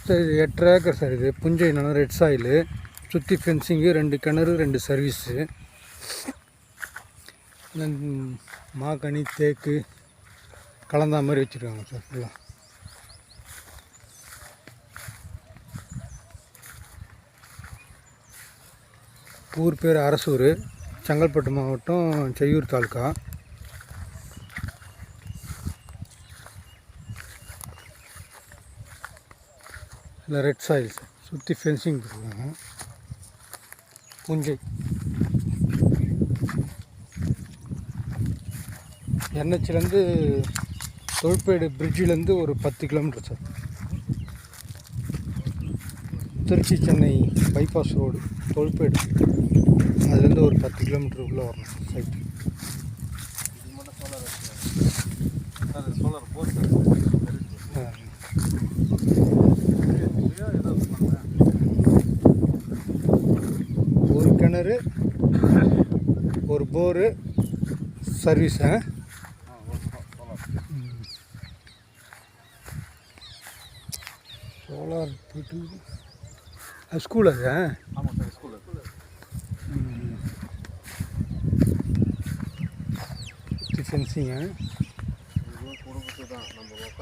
Sir இது 8 acre sir. இது புஞ்சை நிலம், ரெட் சாயிலு, சுற்றி ஃபென்சிங்கு, 2 கிணறு, 2 சர்வீஸு. மாக்கனி தேக்கு கலந்தா மாதிரி வச்சுருக்காங்க சார் ஃபுல்லாக. ஊர் பேர் அரசூர், செங்கல்பட்டு மாவட்டம், செய்யூர் தாலுக்கா. இல்லை ரெட் சாயில் சார். சுற்றி ஃபென்சிங் போட்டுருக்காங்க. புஞ்சை என்ஹெச்லேருந்து தொல்பேடு பிரிட்ஜிலேருந்து ஒரு 10 kilometre sir. Trichy Chennai bypass road Tholpedu, அதுலேருந்து ஒரு 10 கிலோமீட்டருக்குள்ளே வரணும் சைட்டு. ஒரு கிணறு, ஒரு போரு, சர்வீஸ். சோலார் போய்ட்டு அது ஸ்கூல். அது ஆமாம் சார், ஸ்கூல். ஃபென்சிங்க,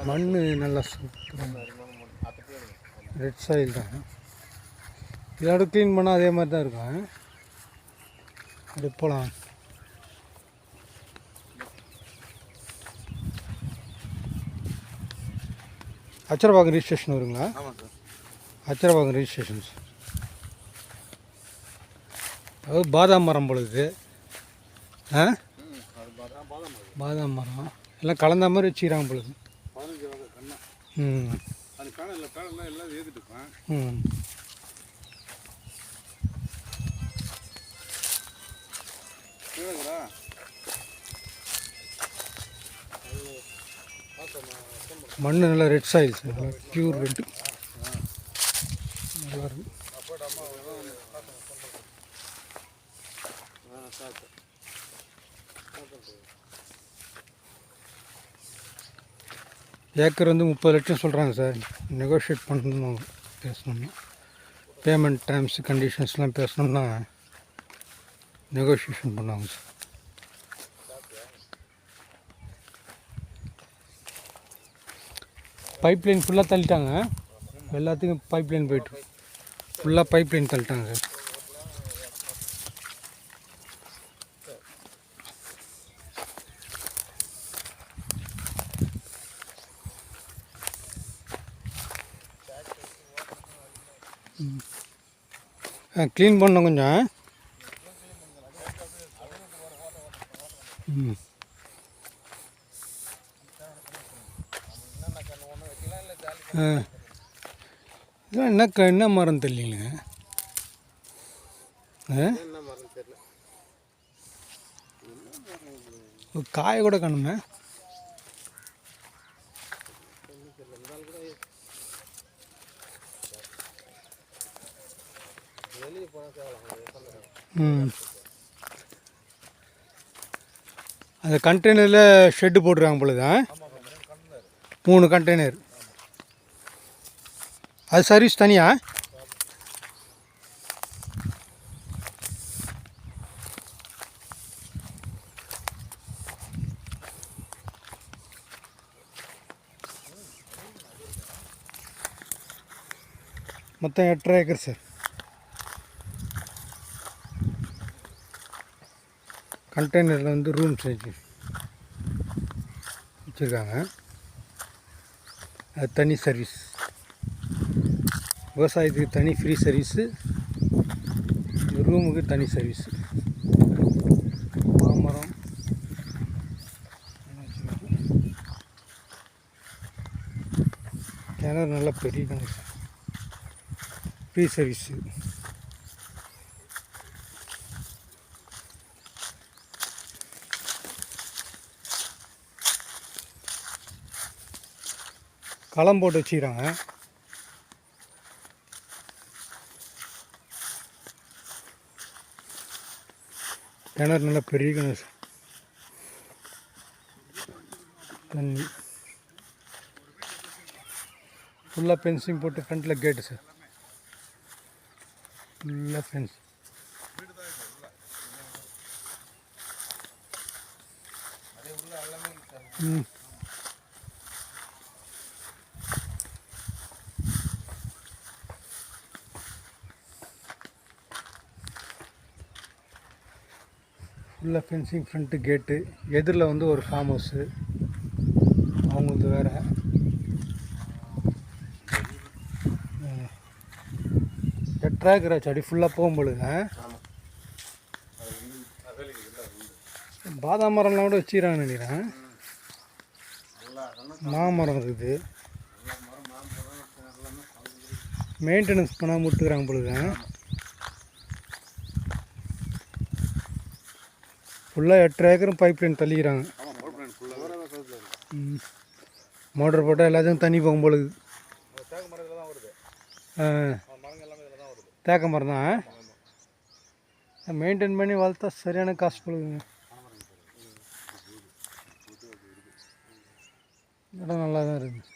மண் நல்லா சூப்பராக ரெட் சாயில் தான். இதோட க்ளீன் பண்ணால் அதே மாதிரி தான் இருக்கும். அப்படி போகலாம். அச்சரபாக்கம் ரிஜிஸ்ட்ரேஷன் வருங்களா? ஆமாம் சார், அச்சரபாக்கம் ரிஜிஸ்ட்ரேஷன் சார். அதாவது பாதாம் மரம் பொழுது பாதாம் மரம் எல்லாம் கலந்த மாதிரி வச்சுக்கிறாங்க பொழுது. 15 வகை கண்ணா. அது பேனல்லாம் எல்லாம் ஏற்றிட்டுப்பேன். மண் நல்லா red soil sir, pure red. நல்லா இருக்கும். ஏக்கர் வந்து 30 லட்சம் சொல்கிறாங்க சார். நெகோஷியேட் பண்ணணும், பேசணும்னா பேமெண்ட் டேர்ம்ஸ் கண்டிஷன்ஸ்லாம் பேசணும்னா நெகோஷியேஷன் பண்ணுவாங்க சார். பைப்லைன் ஃபுல்லாக தள்ளிட்டாங்க. எல்லாத்துக்கும் பைப்லைன் போய்ட்டு ஃபுல்லாக பைப்லைன் தள்ளிட்டாங்க சார். க்ளீன் பண்ணோம் கொஞ்சம். இதெல்லாம் என்ன மரம் தெரியலங்க. காய கூட காணுமே. அந்த கண்டெய்னரில் ஷெட்டு போட்டுருக்காங்க பொழுது. 3 கண்டெய்னர். அது சர்வீஸ் தனியா? மொத்தம் 8 ஏக்கர் சார். கண்டெய்னரில் வந்து ரூம் செஞ்சு வச்சுருக்காங்க. அது தனி சர்வீஸ். விவசாயத்துக்கு தனி ஃப்ரீ சர்வீஸு, ரூமுக்கு தனி சர்வீஸு. மாமரம் கிணறு நல்லா பெரிய கிணறு, ஃப்ரீ சர்வீஸு. களம் போட்டு வச்சுக்கிறாங்க. கிணறு நல்லா பெரிய கிணறு. தண்ணி ஃபுல்லாக ஃபென்சிங் போட்டு ஃப்ரண்ட்டில் கேட்டு சார். ஃபுல்லாக ஃபென்ஸ். ம். ஃபுல்லாக ஃபென்சிங், ஃப்ரண்ட்டு கேட்டு, எதிரில் வந்து ஒரு ஃபார்ம் ஹவுஸு, அவங்க வந்து வேறு. 8 ஏக்கர் செடி ஃபுல்லாக போகும்பொழுது பாதாம் மரம்லாம் கூட வச்சுக்கிறாங்கன்னு நினைக்கிறேன். மாமரம் இருக்குது. மெயின்டெனன்ஸ் பண்ணாமல் விட்டுக்கிறாங்க பொழுது. ஃபுல்லாக 8 ஏக்கரும் பைப் லைன் தள்ளிக்கிறாங்க. மோட்டர் போட்டால் எல்லாத்துக்கும் தண்ணி போகும் பொழுது. தேக்க மரம் தான் மெயின்டைன் பண்ணி வளர்த்தா சரியான காசு போடுதுங்க. இடம் நல்லா தான் இருக்குது.